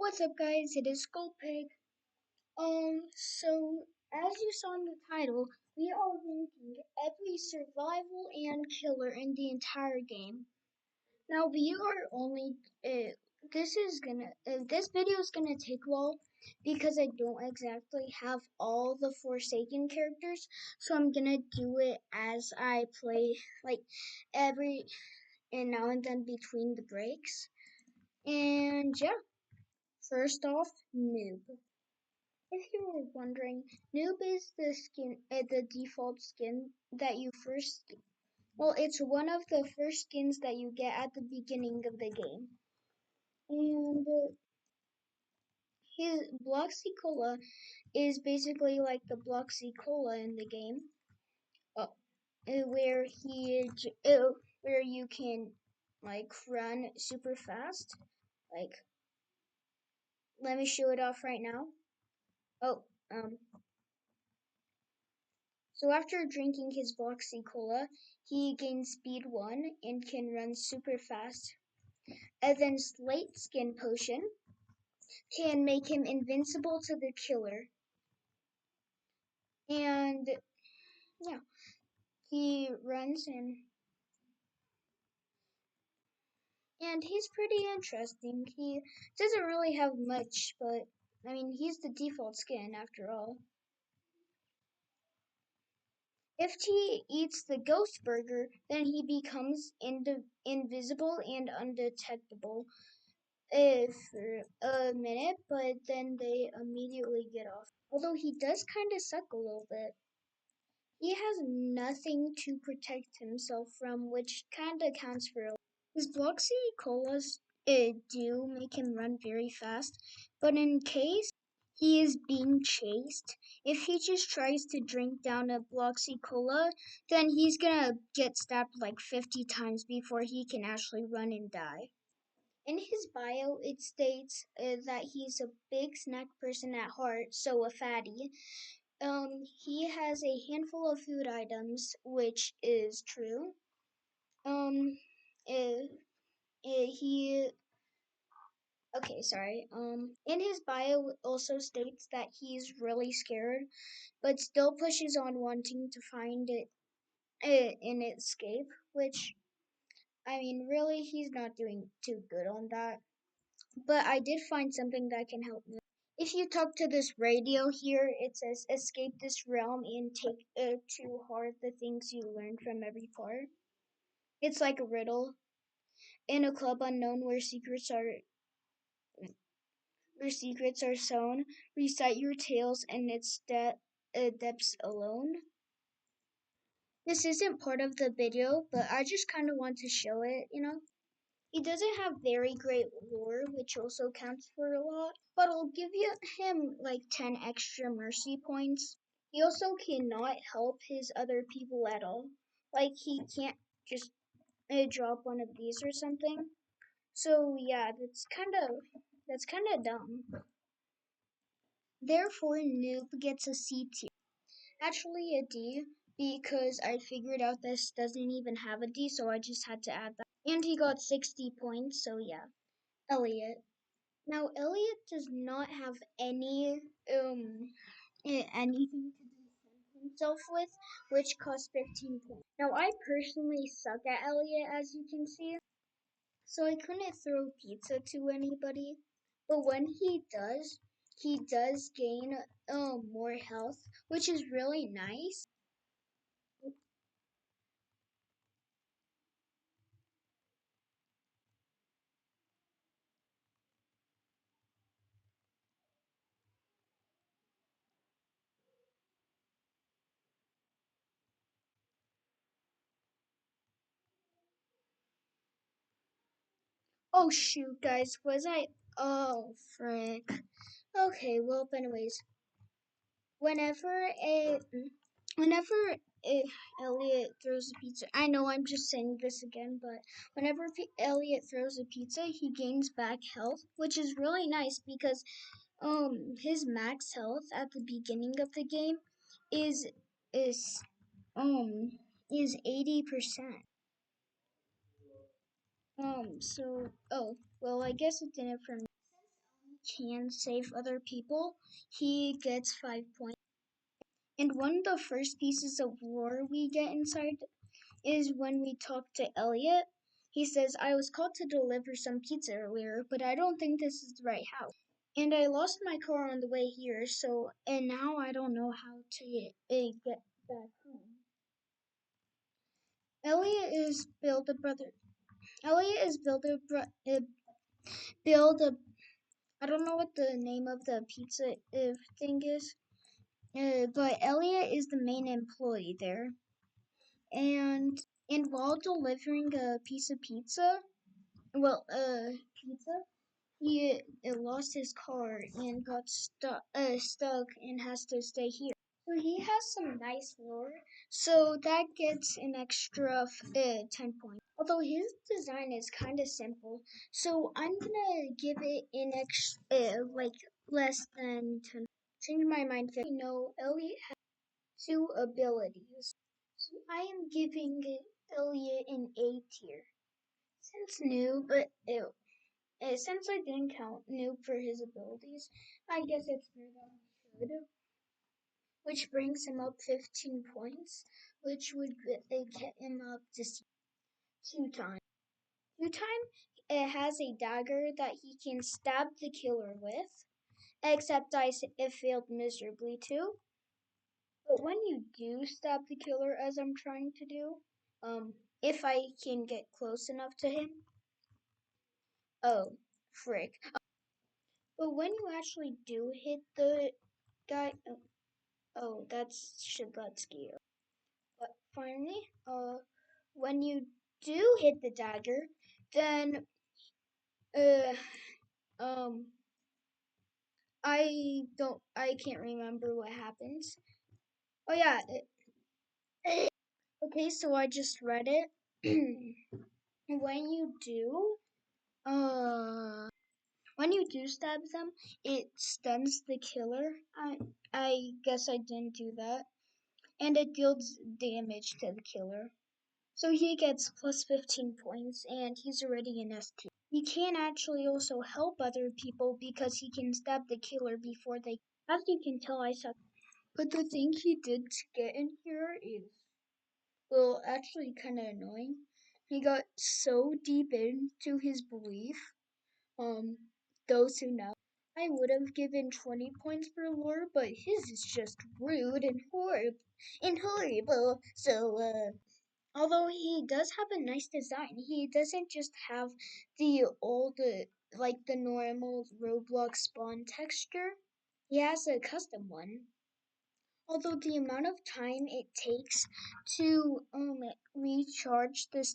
What's up, guys? It is Skullpig. So as you saw in the title, we are ranking every survival and killer in the entire game. Now we are only this video is gonna take a while because I don't exactly have all the Forsaken characters, so I'm gonna do it as I play, like every and now and then between the breaks. And yeah, first off, noob. If you were wondering, noob is the default skin that you first. Well, it's one of the first skins that you get at the beginning of the game, and his Bloxy Cola is basically like the Bloxy Cola in the game. Oh, where you can like run super fast. Like, let me show it off right now. Oh, So after drinking his Bloxy Cola, he gains speed 1 and can run super fast. And then Slate Skin Potion can make him invincible to the killer. And yeah, he runs and he's pretty interesting. He doesn't really have much, but I mean, he's the default skin after all. If he eats the ghost burger, then he becomes invisible and undetectable for a minute, but then they immediately get off. Although he does kind of suck a little bit. He has nothing to protect himself from, which kind of counts for a lot. His Bloxy Colas do make him run very fast, but in case he is being chased, if he just tries to drink down a Bloxy Cola, then he's gonna get stabbed like 50 times before he can actually run and die. In his bio, it states that he's a big snack person at heart, so a fatty. He has a handful of food items, which is true. Um, uh, he okay, sorry. In his bio also states that he's really scared, but still pushes on wanting to find an escape. Which I mean, really, he's not doing too good on that. But I did find something that can help me. If you talk to this radio here, it says escape this realm and take to heart the things you learned from every part. It's like a riddle. In a club unknown where secrets are sown, recite your tales and its depths alone. This isn't part of the video, but I just kind of want to show it. He doesn't have very great lore, which also counts for a lot, but I'll give him like 10 extra mercy points. He also cannot help his other people at all. Like, he can't just drop one of these or something. So yeah, that's kind of dumb. Therefore, Noob gets a C tier. Actually, a D, because I figured out this doesn't even have a D, so I just had to add that. And he got 60 points, so yeah. Elliot. Now, Elliot does not have anything to defend himself with, which costs 15 points. Now, I personally suck at Elliot, as you can see, so I couldn't throw pizza to anybody. But when he does gain more health, which is really nice. Oh shoot, guys, was I? Oh frick. Okay, well, but anyways, whenever a whenever Elliot throws a pizza, I know I'm just saying this again, but whenever Elliot throws a pizza, he gains back health, which is really nice because his max health at the beginning of the game is is um is 80%. So oh well, I guess it didn't for me. can save other people, he gets 5 points. And one of the first pieces of lore we get inside is when we talk to Elliot. He says, I was called to deliver some pizza earlier, but I don't think this is the right house. And I lost my car on the way here, and now I don't know how to get back home. Elliot is build a brother. Elliot is build a. I don't know what the name of the pizza thing is, but Elliot is the main employee there. And while delivering a piece of pizza, pizza, he lost his car and got stuck and has to stay here. So he has some nice lore, so that gets an extra 10 points. Although his design is kind of simple, so I'm gonna give it an like less than 10. Change my mind. No, Elliot has two abilities, so I am giving Elliot an A tier. Since new, but since I didn't count noob for his abilities, I guess it's fair that I should. Which brings him up 15 points, which would get him up to two times. Two time, it has a dagger that he can stab the killer with, except it failed miserably too. But when you do stab the killer, as I'm trying to do, if I can get close enough to him, oh, frick. But when you actually do hit the guy, that's scary. But finally, when you do hit the dagger, then uh, um, I can't remember what happens. Oh yeah, okay, so I just read it. when you do, uh, when you do stab them, it stuns the killer. I guess I didn't do that, and it deals damage to the killer. So he gets plus 15 points, and he's already an S2. He can actually also help other people because he can stab the killer before they. As you can tell, I suck. But the thing he did to get in here is, well, actually kind of annoying. He got so deep into his belief. Um, those who know, I would have given 20 points for lore, but his is just rude and horrible. So, although he does have a nice design, he doesn't just have the old, like the normal Roblox spawn texture. He has a custom one. Although the amount of time it takes to recharge the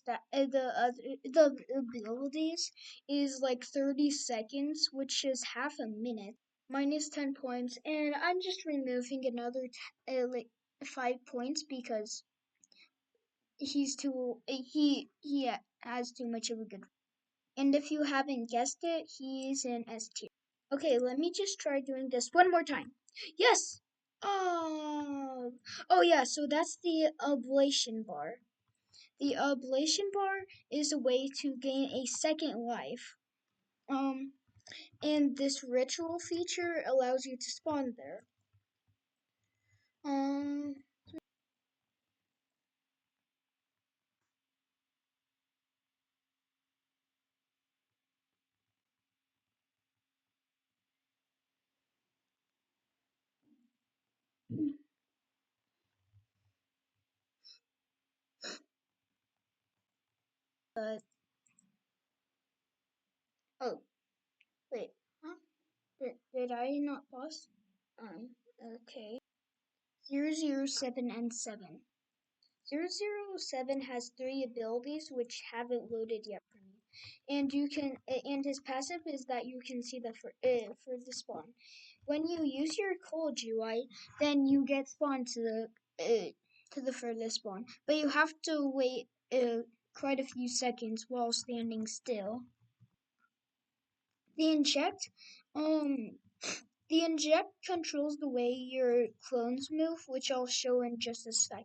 abilities is like 30 seconds, which is half a minute. Minus 10 points, and I'm just removing another like 5 points because he has too much of a good. And if you haven't guessed it, he's an S tier. Okay, let me just try doing this one more time. Yes. Oh yeah. So that's the ablation bar. The ablation bar is a way to gain a second life. Um, and this ritual feature allows you to spawn there. Um, but oh wait, huh? Did I not pause? Okay. 007 and 7. 007 has three abilities which haven't loaded yet for me. And his passive is that you can see the further spawn. When you use your cold UI, then you get spawned to the furthest spawn. But you have to wait quite a few seconds while standing still. The inject, um, the inject controls the way your clones move, which I'll show in just a sec.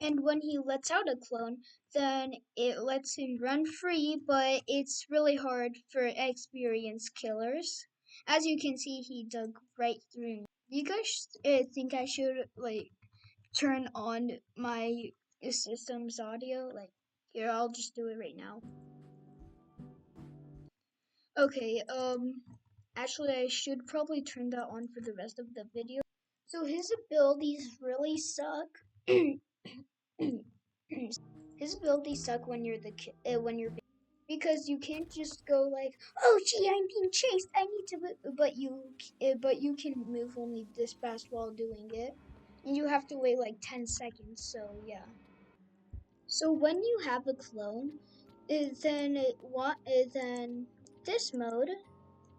And when he lets out a clone, then it lets him run free, but it's really hard for experienced killers. As you can see, he dug right through. You guys think I should like turn on my system's audio? Like, here, I'll just do it right now. Okay, actually, I should probably turn that on for the rest of the video. So his abilities really suck. His abilities suck when you're when you're because you can't just go like, oh gee, I'm being chased, I need to move, but you can move only this fast while doing it. And you have to wait like 10 seconds. So yeah. So when you have a clone, then this mode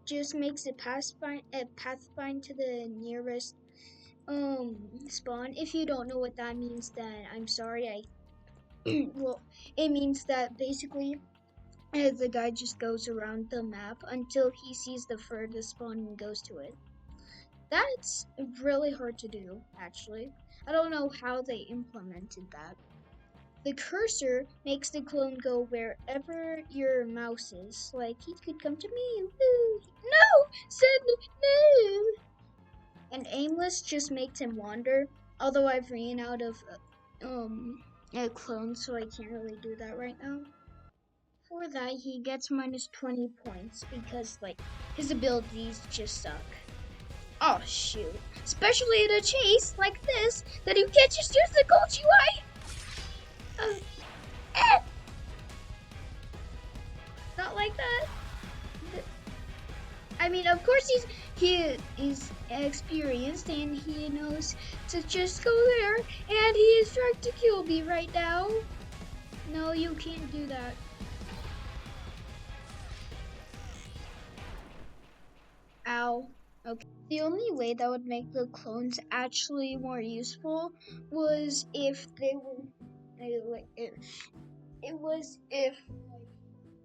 just makes it pathfind to the nearest spawn. If you don't know what that means, then I'm sorry. Well, it means that basically the guy just goes around the map until he sees the furthest spawn and goes to it. That's really hard to do, actually. I don't know how they implemented that. The cursor makes the clone go wherever your mouse is. Like, he could come to me. Woo. No! Send no! And aimless just makes him wander. Although I've ran out of clones, so I can't really do that right now. For that, he gets minus 20 points because, like, his abilities just suck. Oh, shoot. Especially in a chase like this, that you can't just use the gold UI. Eh, not like that. I mean, of course he is experienced and he knows to just go there, and he is trying to kill me right now. No, you can't do that. Ow. Okay. The only way that would make the clones actually more useful was if they were, it was if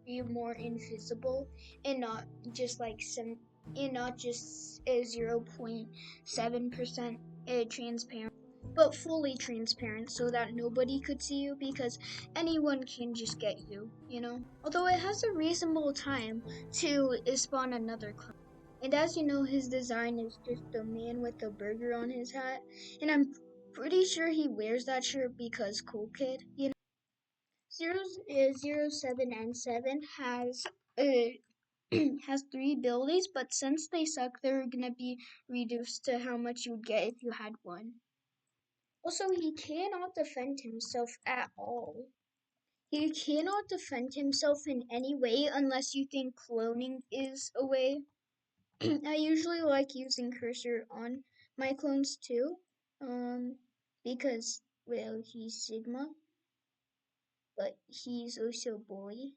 be more invisible and not just like some, and not just 0.7% transparent, but fully transparent so that nobody could see you because anyone can just get you, you know? Although it has a reasonable time to spawn another clone. And as you know, his design is just a man with a burger on his hat. And I'm pretty sure he wears that shirt because cool kid, you know? 007 and 7 has has 3 abilities, but since they suck, they're gonna be reduced to how much you'd get if you had one. Also, he cannot defend himself at all. He cannot defend himself in any way unless you think cloning is a way. I usually like using cursor on my clones too, because, well, he's Sigma, but he's also boy.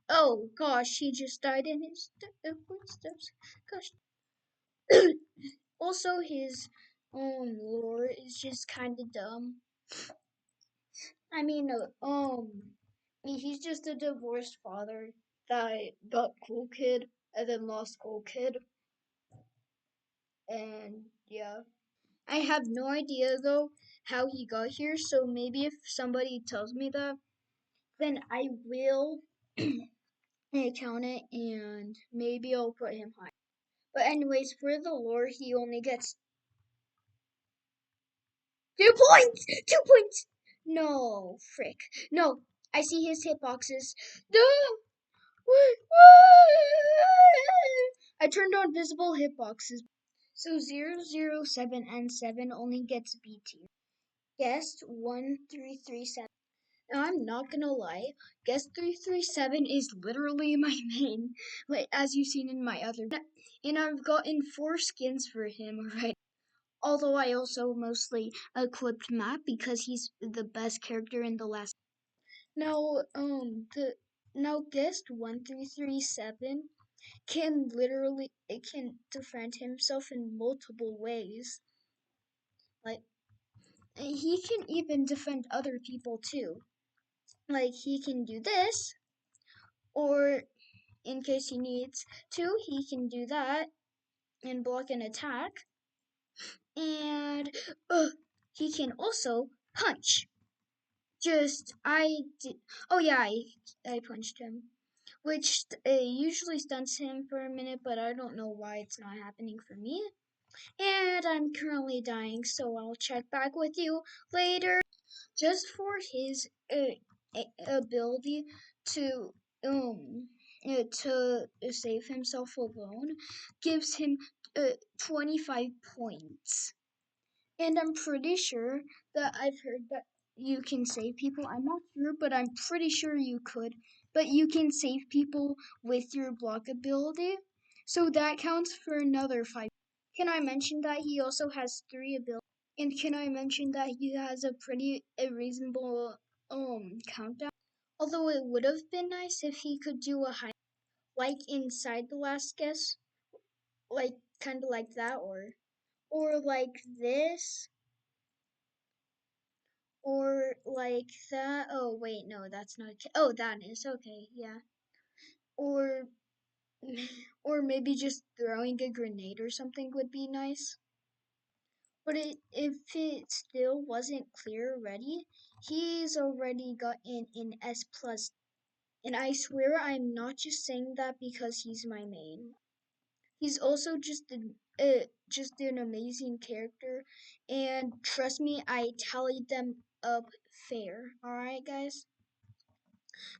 Oh gosh, he just died in his footsteps. Gosh. Also, his lore is just kind of dumb. I mean, he's just a divorced father that got cool kid and then lost cool kid, and yeah. I have no idea though how he got here, so maybe if somebody tells me that, then I will count it and maybe I'll put him high. But anyways, for the lore, he only gets 2 points! 2 points! No, frick. No, I see his hitboxes. No! I turned on visible hitboxes. So 007 and 7 only gets B tier. Guest 1337. Now I'm not gonna lie, Guest 337 is literally my main, like as you've seen in my other, and I've gotten 4 skins for him already. Although I also mostly equipped Matt because he's the best character in the last. Now, Guest 1337 can literally, it can defend himself in multiple ways. Like, he can even defend other people too. Like, he can do this, or in case he needs to, he can do that and block an attack. And he can also punch. Just, I did, oh yeah, I punched him. which usually stuns him for a minute, but I don't know why it's not happening for me. And I'm currently dying, so I'll check back with you later. Just for his ability to save himself alone gives him 25 points. And I'm pretty sure that I've heard that you can save people. I'm not sure, but I'm pretty sure you could. But you can save people with your block ability. So that counts for another 5. Can I mention that he also has 3 abilities? And can I mention that he has a reasonable countdown? Although it would have been nice if he could do a high, like inside the last guess, like kind of like that, or like this, or like that. Oh wait, no, that's not. Oh, that is okay. Yeah, or or maybe just throwing a grenade or something would be nice. But if it still wasn't clear already, he's already gotten an S plus. And I swear I'm not just saying that because he's my main. He's also just an amazing character, and trust me, I tallied them up fair. All right, guys.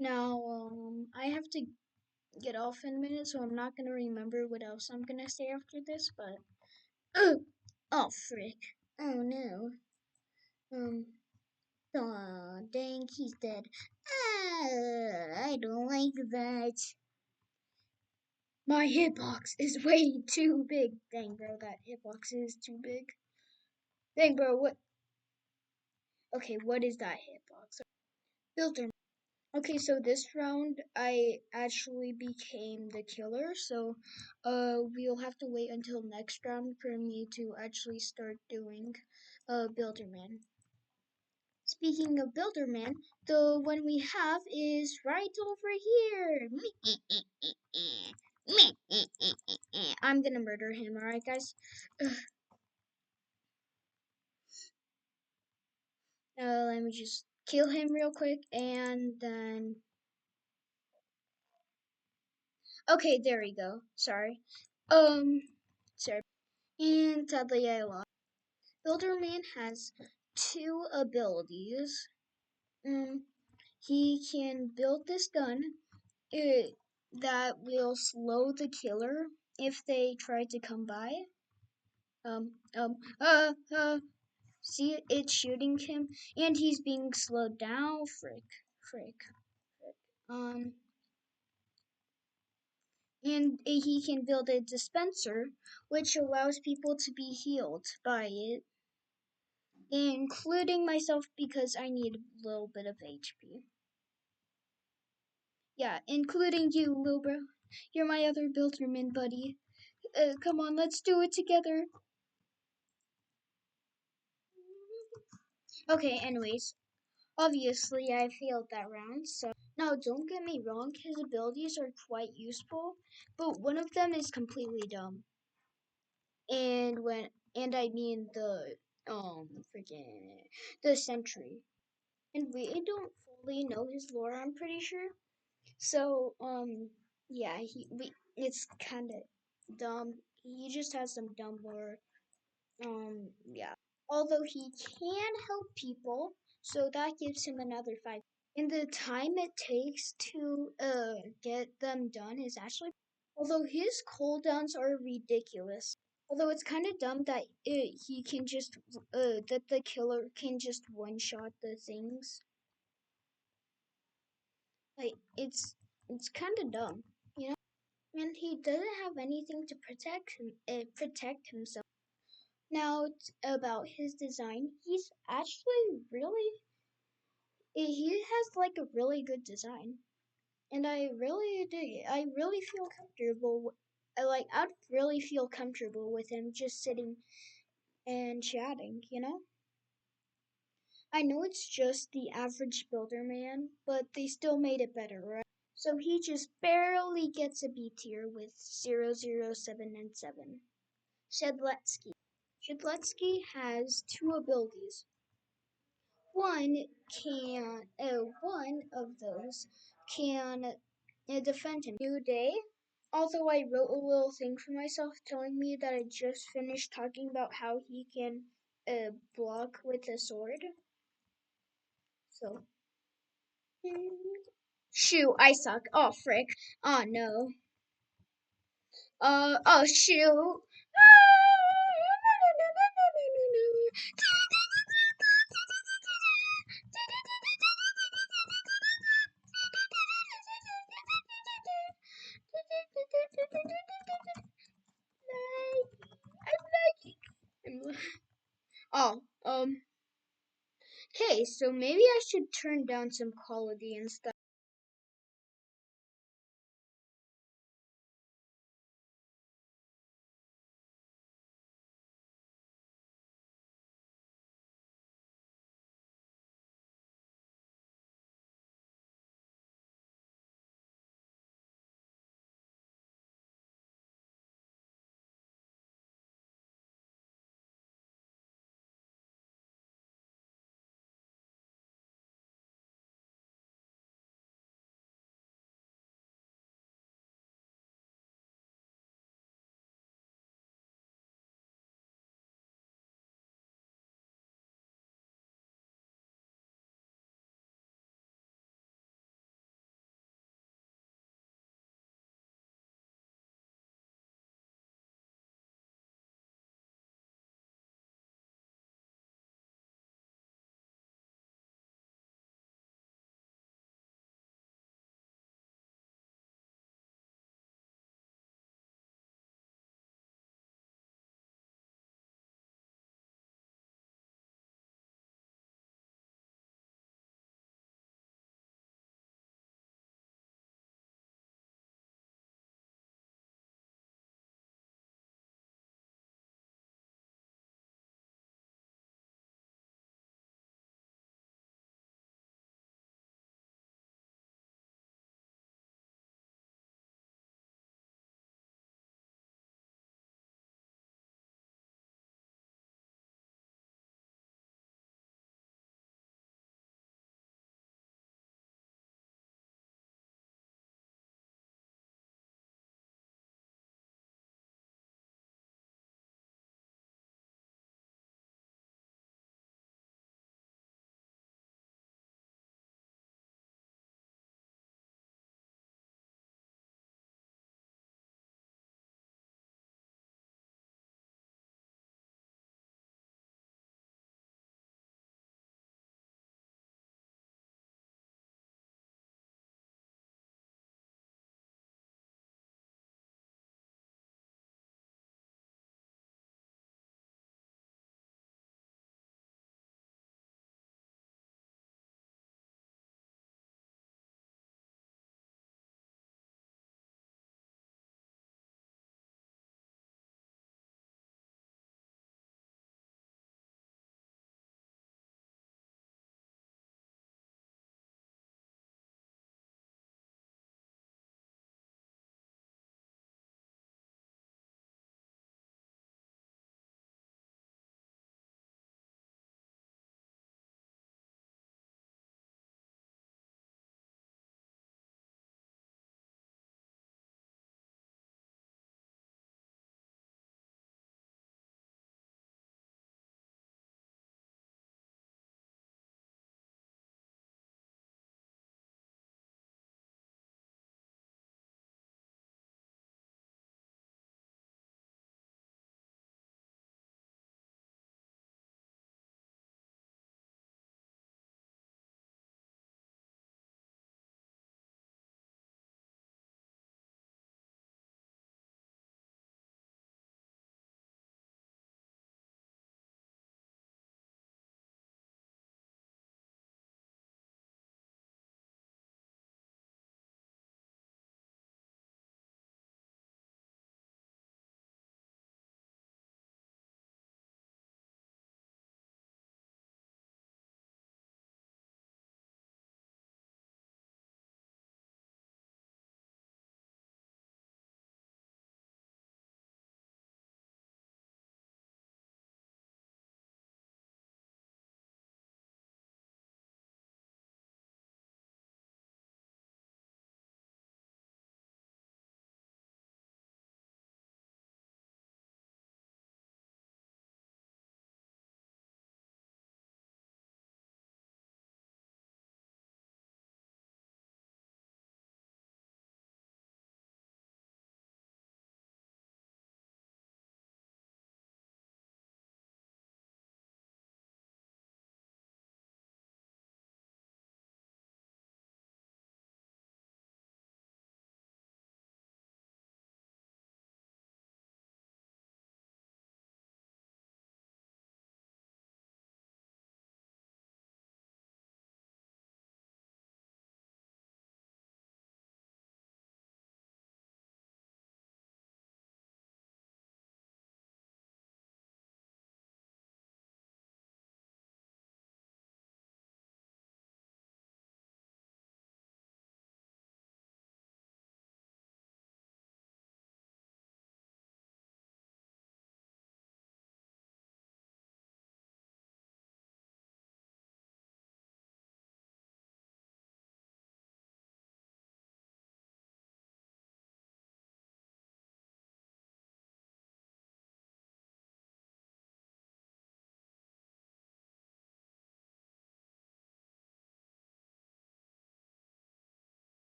Now, I have to get off in a minute, so I'm not gonna remember what else I'm gonna say after this. But oh frick! Oh no! Um. Aw, dang, he's dead. I don't like that. My hitbox is way too big. Dang, bro, that hitbox is too big. Dang, bro, what? Okay, what is that hitbox? Filter. Okay, so this round I actually became the killer, so we'll have to wait until next round for me to actually start doing Builderman. Speaking of Builderman, the one we have is right over here. I'm gonna murder him, alright, guys? Let me just kill him real quick and then. Okay, there we go. Sorry. Sorry. And sadly, I lost. Builderman has 2 abilities. He can build this gun that will slow the killer if they try to come by. Um, um, uh, uh, See, it's shooting him, and he's being slowed down. Frick. Um, and he can build a dispenser, which allows people to be healed by it, including myself because I need a little bit of HP. Yeah, including you, little bro. You're my other builderman buddy. Come on, let's do it together. Okay, anyways, obviously I failed that round, so now don't get me wrong, his abilities are quite useful, but one of them is completely dumb. And I mean the freaking the sentry. And we don't fully know his lore, I'm pretty sure. So yeah, it's kinda dumb. He just has some dumb lore. Yeah. Although he can help people, so that gives him another 5. And the time it takes to get them done is actually, although his cooldowns are ridiculous. Although it's kind of dumb that he can just that the killer can just one shot the things. Like it's kind of dumb, you know. And he doesn't have anything to protect himself. Now about his design, he's actually really he has like a really good design, and I really dig it. I really feel comfortable. I'd really feel comfortable with him just sitting and chatting, you know? I know it's just the average builder man, but they still made it better, right? So he just barely gets a B tier with 007 and 7. Shedletsky. Shedletsky has 2 abilities. One of those can defend him. New day. Although I wrote a little thing for myself telling me that I just finished talking about how he can block with a sword. So, shoot, I suck. Oh, frick. Oh, no. Oh, shoot. Oh, okay, so maybe I should turn down some quality and stuff.